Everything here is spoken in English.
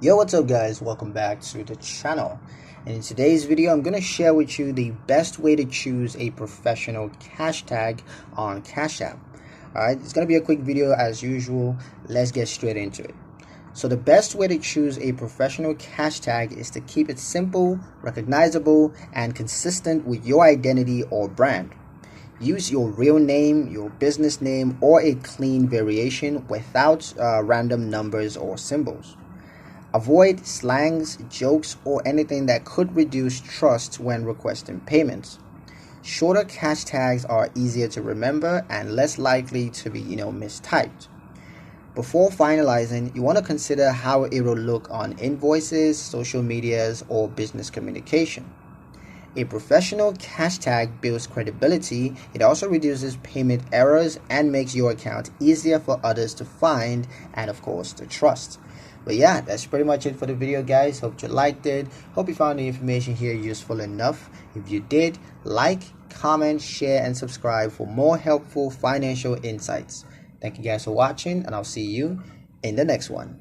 Yo, what's up guys, welcome back to the channel. And in today's video I'm going to share with you the best way to choose a professional hashtag on Cashtag. Alright, it's going to be a quick video as usual. Let's get straight into it. So the best way to choose a professional hashtag is to keep it simple, recognizable, and consistent with your identity or brand. Use your real name, your business name, or a clean variation without random numbers or symbols. Avoid slangs, jokes, or anything that could reduce trust when requesting payments. Shorter hashtags are easier to remember and less likely to be, mistyped. Before finalizing, you want to consider how it will look on invoices, social medias, or business communication. A professional hashtag builds credibility. It also reduces payment errors and makes your account easier for others to find and, of course, to trust. But yeah, that's pretty much it for the video, guys. Hope you liked it. Hope you found the information here useful enough. If you did, like, comment, share, and subscribe for more helpful financial insights. Thank you guys for watching, and I'll see you in the next one.